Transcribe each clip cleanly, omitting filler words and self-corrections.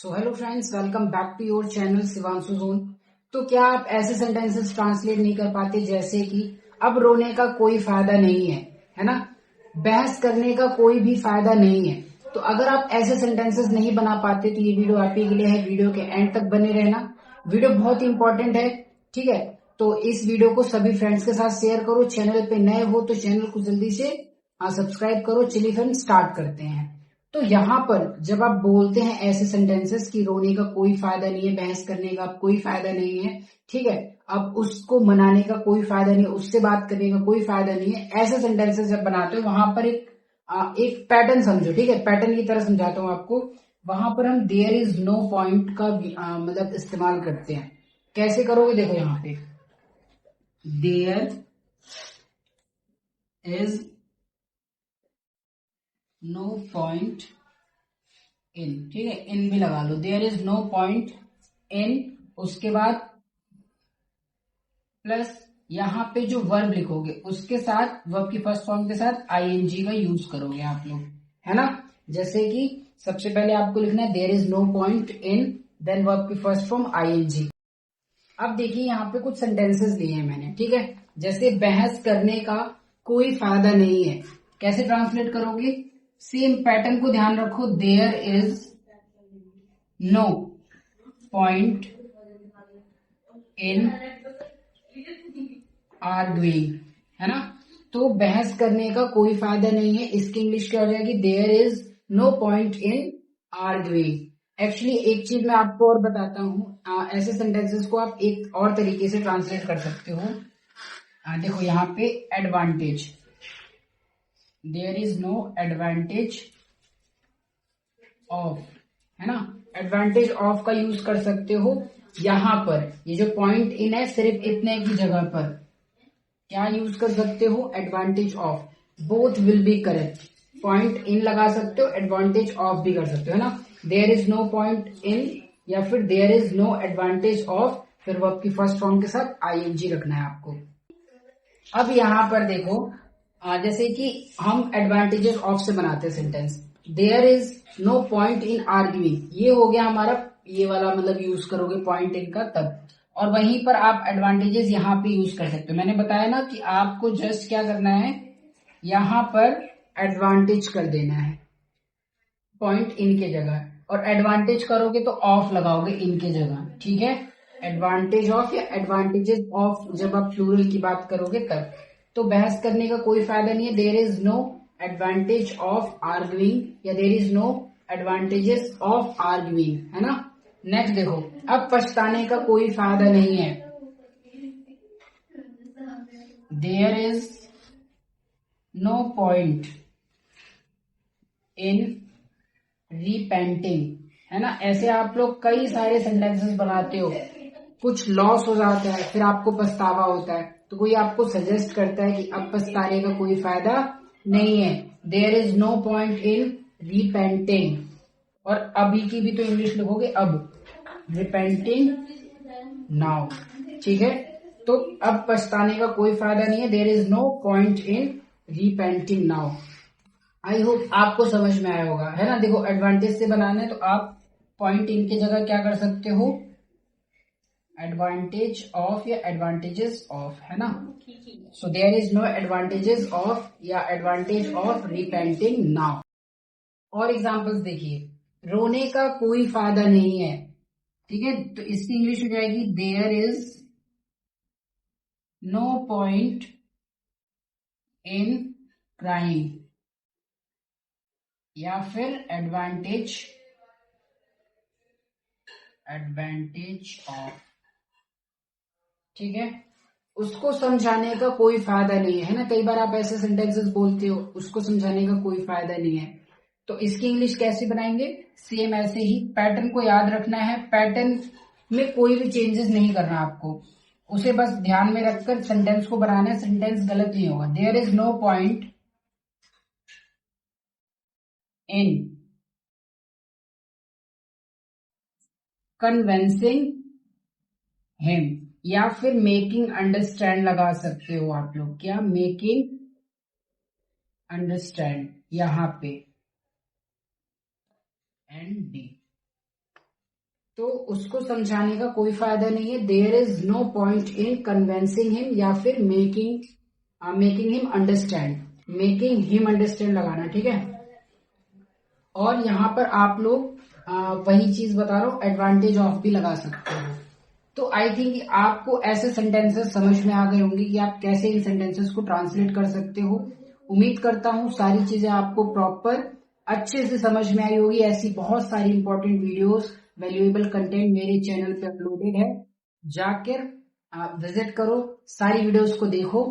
So hello friends, welcome back to your channel Shivanshu zone. तो क्या आप ऐसे सेंटेंसेस ट्रांसलेट नहीं कर पाते जैसे कि अब रोने का कोई फायदा नहीं है ना? बहस करने का कोई भी फायदा नहीं है। तो अगर आप ऐसे सेंटेंसेस नहीं बना पाते तो ये वीडियो आप ही के लिए है। वीडियो के एंड तक बने रहना, वीडियो बहुत ही इंपॉर्टेंट है। ठीक है, तो इस वीडियो को सभी फ्रेंड्स के साथ शेयर करो। चैनल पे नए हो तो चैनल को जल्दी से सब्सक्राइब करो। चलिए फ्रेंड्स स्टार्ट करते हैं। तो यहाँ पर जब आप बोलते हैं ऐसे सेंटेंसेस कि रोने का कोई फायदा नहीं है, बहस करने का कोई फायदा नहीं है, ठीक है, अब उसको मनाने का कोई फायदा नहीं है, उससे बात करने का कोई फायदा नहीं है, ऐसे सेंटेंसेस जब बनाते हो वहां पर एक पैटर्न समझो। ठीक है, पैटर्न की तरह समझाता हूं आपको। वहां पर हम देयर इज नो पॉइंट का मतलब इस्तेमाल करते हैं। कैसे करोगे? देखो यहाँ पे there is no point in, ठीक है, इन भी लगा लो। There is no point in, उसके बाद प्लस यहाँ पे जो वर्ब लिखोगे उसके साथ, वर्ब की फर्स्ट फॉर्म के साथ आईएनजी का यूज करोगे आप लोग, है ना? जैसे कि सबसे पहले आपको लिखना है there is no point in, then verb की फर्स्ट फॉर्म आईएनजी। अब देखिए यहाँ पे कुछ सेंटेंसेस लिए हैं मैंने, ठीक है। जैसे बहस करने का कोई फायदा नहीं है, कैसे ट्रांसलेट करोगे? सेम पैटर्न को ध्यान रखो। There is no point in arguing, है ना? तो बहस करने का कोई फायदा नहीं है, इसकी इंग्लिश क्या हो जाएगी? There is no point in arguing. Actually एक चीज मैं आपको और बताता हूँ, ऐसे सेंटेंसेस को आप एक और तरीके से ट्रांसलेट कर सकते हो। देखो यहाँ पे advantage, there is no advantage of, है ना? एडवांटेज ऑफ का यूज कर सकते हो। यहाँ पर ये जो पॉइंट इन है सिर्फ इतने की जगह पर क्या यूज कर सकते हो? Advantage of. Both will be correct. Point in लगा सकते हो, एडवांटेज ऑफ भी कर सकते हो, है ना? There is no point in या फिर there is no advantage of, फिर वर्ब की फर्स्ट फॉर्म के साथ आईएनजी रखना है आपको। अब यहाँ पर देखो, जैसे कि हम एडवांटेजेस ऑफ से बनाते हैं sentence. There is no point in arguing, ये हो गया हमारा, ये वाला मतलब यूज करोगे पॉइंट इन का तब। और वहीं पर आप एडवांटेजेस यहाँ पे यूज कर सकते हो। मैंने बताया ना कि आपको जस्ट क्या करना है, यहाँ पर एडवांटेज कर देना है पॉइंट इन के जगह, और एडवांटेज करोगे तो ऑफ लगाओगे इन के जगह, ठीक है? एडवांटेज ऑफ या एडवांटेजेस ऑफ जब आप प्लूरल की बात करोगे तब। तो बहस करने का कोई फायदा नहीं है, there is no advantage of arguing या there is no advantages of arguing, है ना? नेक्स्ट देखो, अब पछताने का कोई फायदा नहीं है। There is no point in repenting, है ना? ऐसे आप लोग कई सारे सेंटेंसेस बनाते हो, कुछ लॉस हो जाता है फिर आपको पछतावा होता है, तो कोई आपको सजेस्ट करता है कि अब पछताने का कोई फायदा नहीं है। There is no point in repenting, और अभी की भी तो इंग्लिश लिखोगे अब, रिपेंटिंग नाउ, ठीक है? तो अब पछताने का कोई फायदा नहीं है, there is no point in repenting now. I hope आपको समझ में आया होगा, है ना? देखो एडवांटेज से बनाना है तो आप पॉइंट इन की जगह क्या कर सकते हो? एडवांटेज ऑफ या एडवांटेजेस ऑफ, है ना? So there is no advantages of या एडवांटेज ऑफ रिपेंटिंग नाउ। और एग्जांपल्स देखिए, रोने का कोई फायदा नहीं है, ठीक है, तो इसकी इंग्लिश हो जाएगी there is no point in crying, या फिर एडवांटेज ऑफ, ठीक है? उसको समझाने का कोई फायदा नहीं है ना? कई बार आप ऐसे सेंटेंसेस बोलते हो, उसको समझाने का कोई फायदा नहीं है, तो इसकी इंग्लिश कैसे बनाएंगे? सेम ऐसे ही, पैटर्न को याद रखना है, पैटर्न में कोई भी चेंजेस नहीं करना आपको, उसे बस ध्यान में रखकर सेंटेंस को बनाना है, सेंटेंस गलत नहीं होगा। There is no point in convincing him, या फिर मेकिंग अंडरस्टैंड लगा सकते हो आप लोग। क्या? मेकिंग अंडरस्टैंड, यहां पे एंड डी, तो उसको समझाने का कोई फायदा नहीं है। There is no point in convincing him या फिर making him understand, making him understand लगाना, ठीक है। और यहाँ पर आप लोग वही चीज बता रहा हूँ, एडवांटेज ऑफ भी लगा सकते हो। तो आई थिंक आपको ऐसे सेंटेंसेस समझ में आ गए होंगे कि आप कैसे इन सेंटेंसेस को ट्रांसलेट कर सकते हो। उम्मीद करता हूँ सारी चीजें आपको प्रॉपर अच्छे से समझ में आई होगी। ऐसी बहुत सारी इंपॉर्टेंट वीडियोस, वैल्यूएबल कंटेंट मेरे चैनल पे अपलोडेड है, जाकर विजिट करो, सारी वीडियोस को देखो।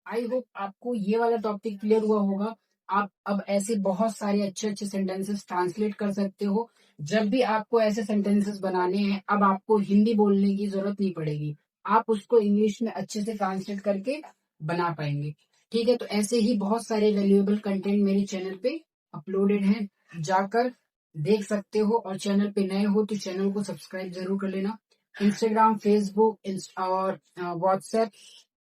आई होप आपको ये वाला टॉपिक क्लियर हुआ होगा। आप अब ऐसे बहुत सारे अच्छे अच्छे सेंटेंसेस ट्रांसलेट कर सकते हो। जब भी आपको ऐसे सेंटेंसेस बनाने हैं, अब आपको हिंदी बोलने की जरूरत नहीं पड़ेगी, आप उसको इंग्लिश में अच्छे से ट्रांसलेट करके बना पाएंगे, ठीक है। तो ऐसे ही बहुत सारे वैल्यूएबल कंटेंट मेरे चैनल पे अपलोडेड हैं, जाकर देख सकते हो। और चैनल पे नए हो तो चैनल को सब्सक्राइब जरूर कर लेना। इंस्टाग्राम, फेसबुक और व्हाट्सएप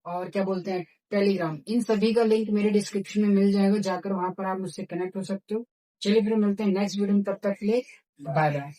और क्या बोलते हैं टेलीग्राम, इन सभी का लिंक मेरे डिस्क्रिप्शन में मिल जाएगा, जाकर वहां पर आप मुझसे कनेक्ट हो सकते हो। चलिए फिर मिलते हैं नेक्स्ट वीडियो में, तब तक के लिए बाय बाय।